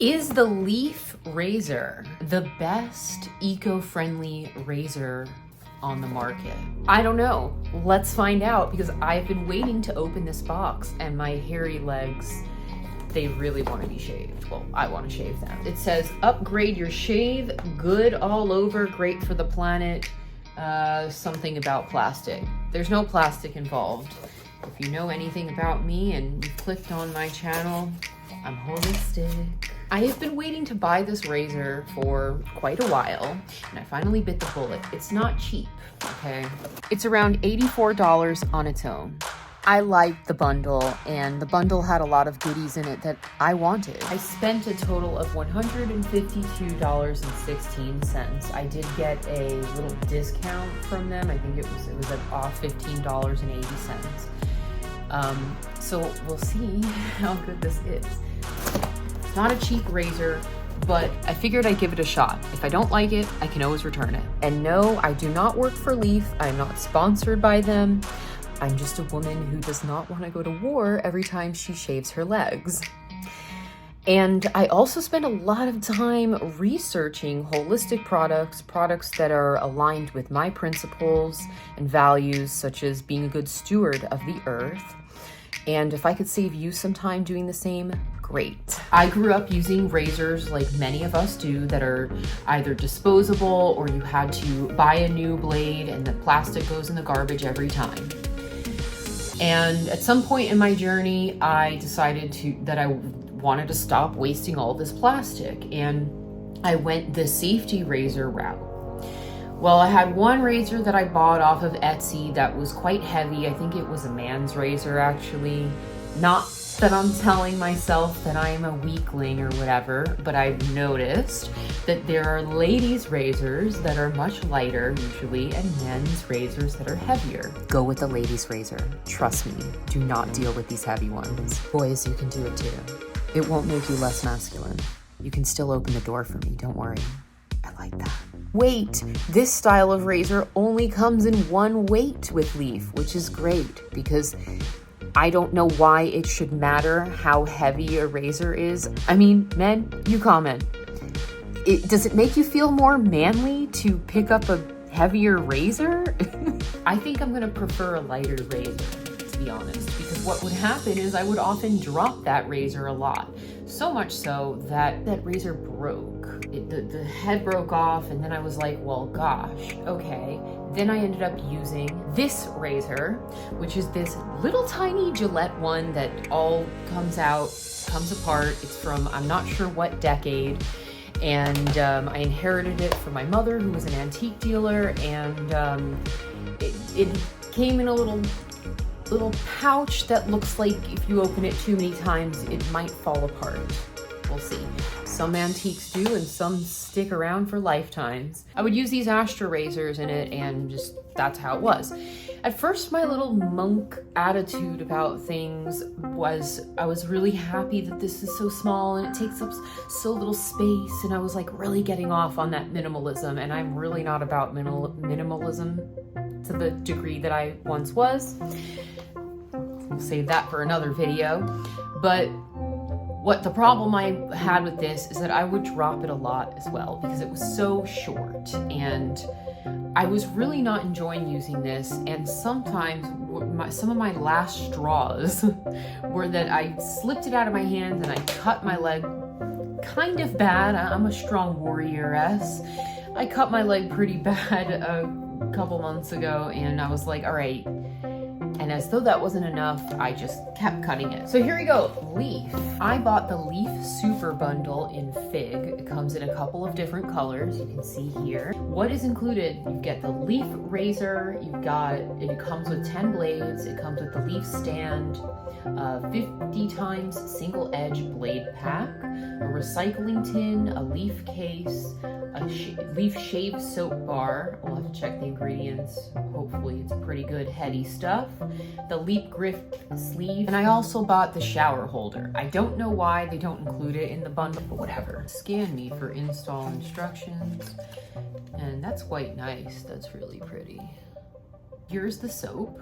Is the leaf razor the best eco-friendly razor on the market? I don't know. Let's find out, because I've been waiting to open this box and my hairy legs, they really want to be shaved. Well, I want to shave them. It says upgrade your shave, good all over, great for the planet. Something about plastic. There's no plastic involved. If you know anything about me and you've clicked on my channel, I'm holistic. I have been waiting to buy this razor for quite a while, and I finally bit the bullet. It's not cheap, okay? It's around $84 on its own. I liked the bundle, and the bundle had a lot of goodies in it that I wanted. I spent a total of $152.16. I did get a little discount from them. I think it was off $15.80. So we'll see how good this is. It's not a cheap razor, but I figured I'd give it a shot. If I don't like it, I can always return it. And no, I do not work for Leaf. I'm not sponsored by them. I'm just a woman who does not want to go to war every time she shaves her legs. And I also spend a lot of time researching holistic products that are aligned with my principles and values, such as being a good steward of the earth. And if I could save you some time doing the same, great. I grew up using razors like many of us do that are either disposable or you had to buy a new blade and the plastic goes in the garbage every time. And at some point in my journey, I decided that I wanted to stop wasting all this plastic, and I went the safety razor route. Well, I had one razor that I bought off of Etsy that was quite heavy. I think it was a man's razor, actually. Not that I'm telling myself that I'm a weakling or whatever, but I've noticed that there are ladies' razors that are much lighter usually, and men's razors that are heavier. Go with the ladies' razor. Trust me, do not deal with these heavy ones. Boys, you can do it too. It won't make you less masculine. You can still open the door for me, don't worry. I like that. Wait, this style of razor only comes in one weight with Leaf, which is great because I don't know why it should matter how heavy a razor is. I mean, men, you comment. Does it make you feel more manly to pick up a heavier razor? I think I'm gonna prefer a lighter razor, to be honest, because what would happen is I would often drop that razor a lot. So much so that that razor broke. The head broke off, and then I was like, well, gosh, okay. Then I ended up using this razor, which is this little tiny Gillette one that all comes apart. It's from, I'm not sure what decade. And I inherited it from my mother, who was an antique dealer. And it came in a little pouch that looks like if you open it too many times, it might fall apart. We'll see. Some antiques do, and some stick around for lifetimes. I would use these Astra razors in it, and just that's how it was. At first, my little monk attitude about things was I was really happy that this is so small and it takes up so little space, and I was like really getting off on that minimalism, and I'm really not about minimalism to the degree that I once was. We'll save that for another video. But what the problem I had with this is that I would drop it a lot as well because it was so short, and I was really not enjoying using this. And sometimes some of my last straws were that I slipped it out of my hands and I cut my leg kind of bad. I'm a strong warrioress. I cut my leg pretty bad a couple months ago, and I was like, all right. And as though that wasn't enough, I just kept cutting it. So here we go, Leaf. I bought the Leaf Super Bundle in Fig. It comes in a couple of different colors, you can see here. What is included? You get the Leaf razor, it comes with 10 blades, it comes with the Leaf stand, 50 times single edge blade pack, a recycling tin, a Leaf case, a Leaf shave soap bar. We'll have to check the ingredients. Hopefully it's pretty good heady stuff. The Leaf grip sleeve, and I also bought the shower holder. I don't know why they don't include it in the bundle, but whatever. Scan me for install instructions, and that's quite nice. That's really pretty. Here's the soap,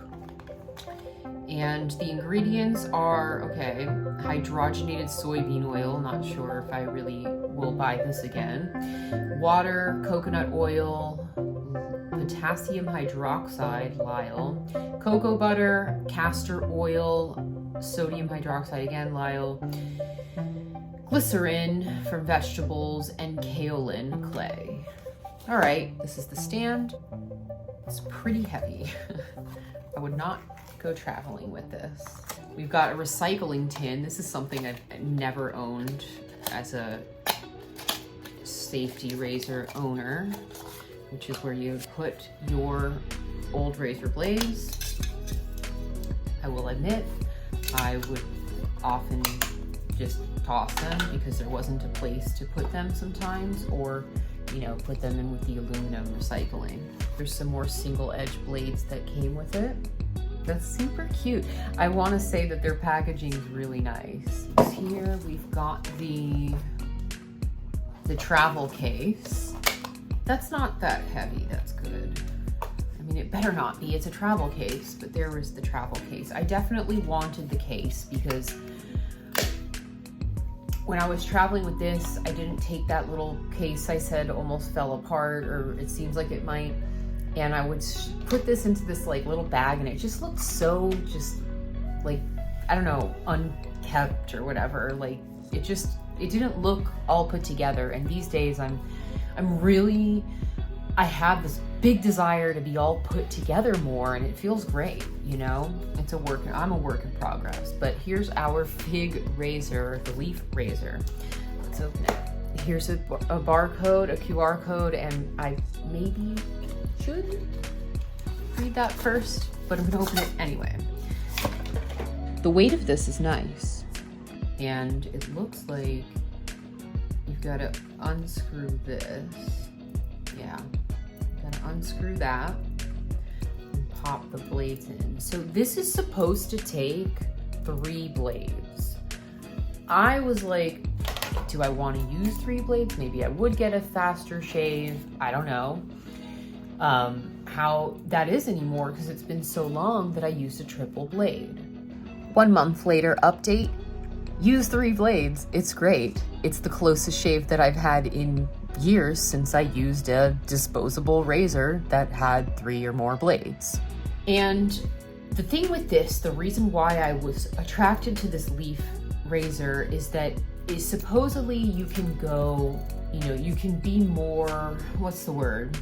And the ingredients are, okay, hydrogenated soybean oil. Not sure if I really will buy this again. Water, coconut oil, potassium hydroxide, Lyle, cocoa butter, castor oil, sodium hydroxide, again, Lyle, glycerin from vegetables, and kaolin clay. All right, this is the stand. It's pretty heavy. I would not go traveling with this. We've got a recycling tin. This is something I've never owned as a safety razor owner, which is where you put your old razor blades. I will admit, I would often just toss them because there wasn't a place to put them sometimes, or you know, put them in with the aluminum recycling. There's some more single edge blades that came with it. That's super cute. I want to say that their packaging is really nice. Here we've got the travel case. That's not that heavy, that's good. I mean, it better not be, it's a travel case, but there was the travel case. I definitely wanted the case because when I was traveling with this, I didn't take that little case I said almost fell apart, or it seems like it might. And I would put this into this like little bag, and it just looked so just like, I don't know, unkept or whatever. Like it didn't look all put together. And these days I have this big desire to be all put together more, and it feels great, you know? I'm a work in progress. But here's our fig razor, the leaf razor. Let's open it. Here's a barcode, a QR code, and I maybe should read that first, but I'm gonna open it anyway. The weight of this is nice, and it looks like you've got to unscrew this. Yeah, you gotta unscrew that and pop the blades in. So this is supposed to take 3 blades. I was like, do I want to use 3 blades? Maybe I would get a faster shave. I don't know how that is anymore, because it's been so long that I used a triple blade. 1 month later, update, use 3 blades. It's great. It's the closest shave that I've had in years since I used a disposable razor that had 3 or more blades. And the thing with this, the reason why I was attracted to this leaf razor is that supposedly you can go, you know, you can be more, what's the word?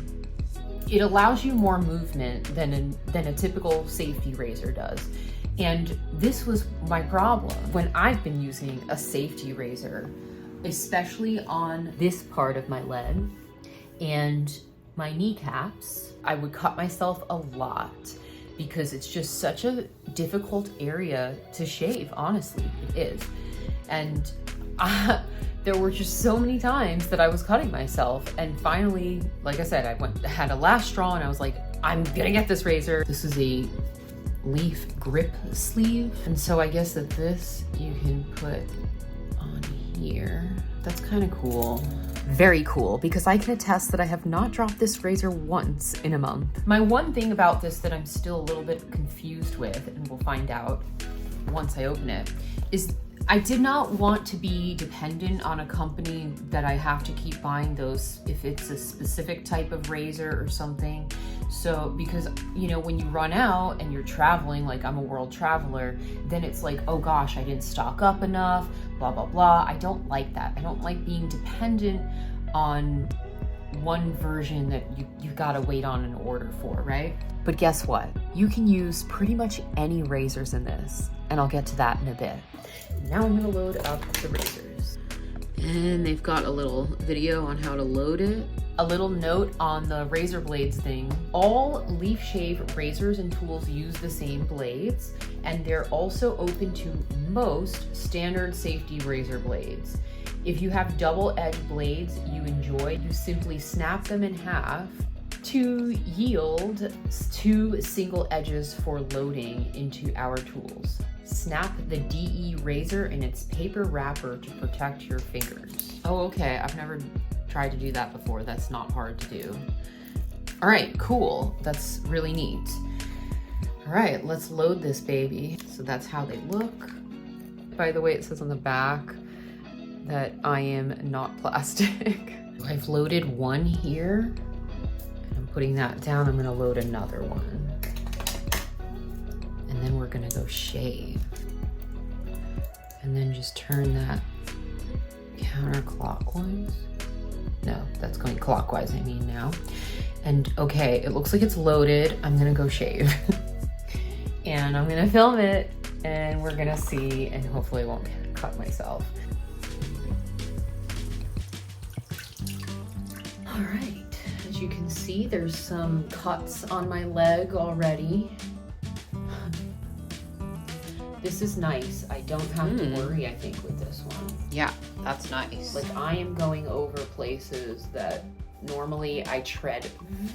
It allows you more movement than a typical safety razor does. And this was my problem when I've been using a safety razor, especially on this part of my leg and my kneecaps. I would cut myself a lot because it's just such a difficult area to shave, honestly, it is. And there were just so many times that I was cutting myself, and finally, like I said, I had a last straw, and I was like, I'm gonna get this razor. This is a leaf grip sleeve, and so I guess that this you can put on here. That's kind of cool. Very cool, because I can attest that I have not dropped this razor once in a month. My one thing about this that I'm still a little bit confused with, and we'll find out once I open it, is I did not want to be dependent on a company that I have to keep buying those if it's a specific type of razor or something. So, because, you know, when you run out and you're traveling, like I'm a world traveler, then it's like, oh gosh, I didn't stock up enough, blah, blah, blah. I don't like that. I don't like being dependent on one version that you gotta wait on an order for, right? But guess what? You can use pretty much any razors in this, and I'll get to that in a bit. Now I'm gonna load up the razors. And they've got a little video on how to load it. A little note on the razor blades thing. All leaf shave razors and tools use the same blades, and they're also open to most standard safety razor blades. If you have double-edged blades you enjoy, you simply snap them in half to yield 2 single edges for loading into our tools. Snap the DE razor in its paper wrapper to protect your fingers. Oh, okay, I've never tried to do that before. That's not hard to do. All right, cool, that's really neat. All right, let's load this baby. So that's how they look. By the way, it says on the back that I am not plastic. I've loaded one here. I'm putting that down. I'm gonna load another one. And then we're gonna go shave. And then just turn that counterclockwise. No, that's going clockwise, I mean now. And okay, it looks like it's loaded. I'm gonna go shave. And I'm gonna film it and we're gonna see, and hopefully I won't cut myself. All right, as you can see, there's some cuts on my leg already. This is nice. I don't have to worry, I think, with this one. Yeah, that's nice. Like, I am going over places that normally I tread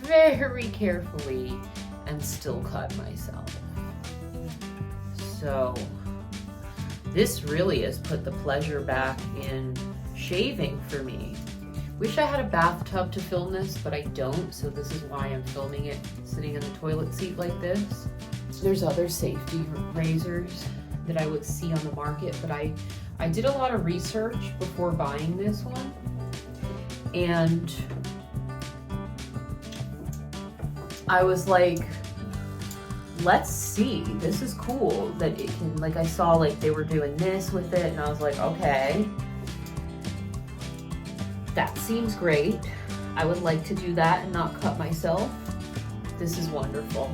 very carefully and still cut myself. So this really has put the pleasure back in shaving for me. Wish I had a bathtub to film this, but I don't, so this is why I'm filming it sitting in the toilet seat like this. There's other safety razors that I would see on the market, but I did a lot of research before buying this one, and I was like, let's see, this is cool that it can, like, I saw like they were doing this with it and I was like, okay, that seems great. I would like to do that and not cut myself. This is wonderful.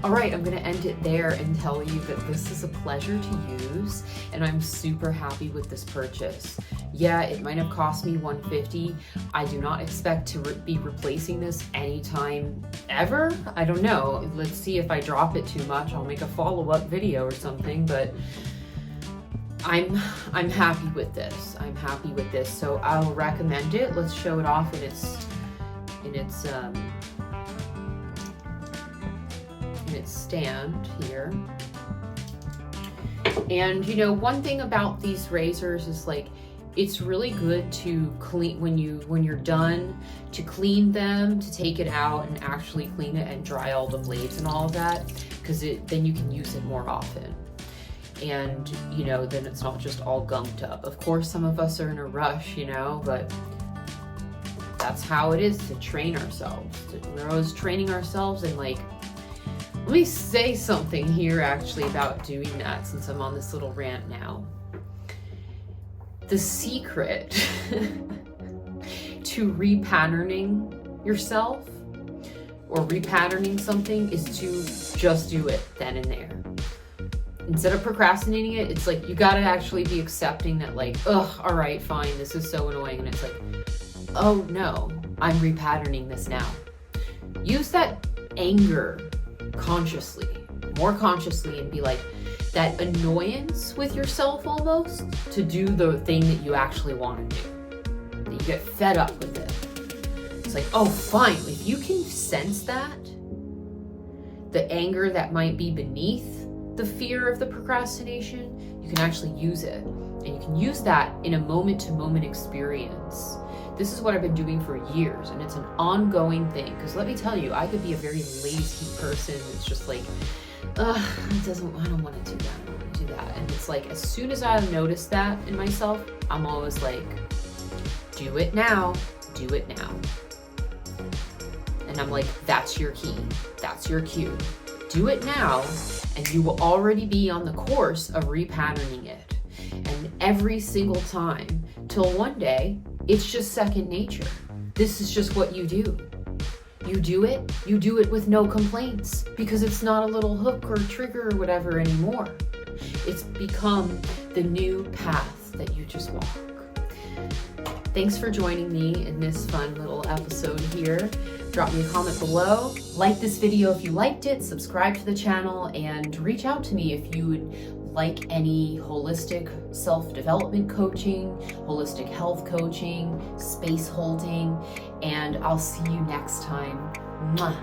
All right, I'm gonna end it there and tell you that this is a pleasure to use and I'm super happy with this purchase. Yeah, it might have cost me $150. I do not expect to be replacing this anytime ever. I don't know, let's see if I drop it too much. I'll make a follow-up video or something, but I'm happy with this. I'm happy with this, so I'll recommend it. Let's show it off in its stand here. And you know, one thing about these razors is like, it's really good to clean when you're done, to clean them, to take it out and actually clean it and dry all the blades and all of that, because then you can use it more often. And you know, then it's not just all gunked up. Of course, some of us are in a rush, you know, but that's how it is to train ourselves. We're always training ourselves, and like, let me say something here actually about doing that since I'm on this little rant now. The secret to repatterning yourself or repatterning something is to just do it then and there. Instead of procrastinating it, it's like you gotta actually be accepting that, like, ugh, all right, fine, this is so annoying. And it's like, oh no, I'm repatterning this now. Use that anger consciously, more consciously, and be like, that annoyance with yourself almost, to do the thing that you actually want to do. That you get fed up with it. It's like, oh, fine. If you can sense that, the anger that might be beneath the fear of the procrastination, you can actually use it. And you can use that in a moment-to-moment experience. This is what I've been doing for years, and it's an ongoing thing. Because let me tell you, I could be a very lazy person. It's just like, ugh, I don't want to do that. I don't want to do that. And it's like, as soon as I notice that in myself, I'm always like, do it now. Do it now. And I'm like, that's your key. That's your cue. Do it now, and you will already be on the course of repatterning it. And every single time, till one day, it's just second nature. This is just what you do. You do it with no complaints, because it's not a little hook or trigger or whatever anymore. It's become the new path that you just walk. Thanks for joining me in this fun little episode here. Drop me a comment below. Like this video if you liked it, subscribe to the channel, and reach out to me if you would like any holistic self-development coaching, holistic health coaching, space holding, and I'll see you next time. Mwah.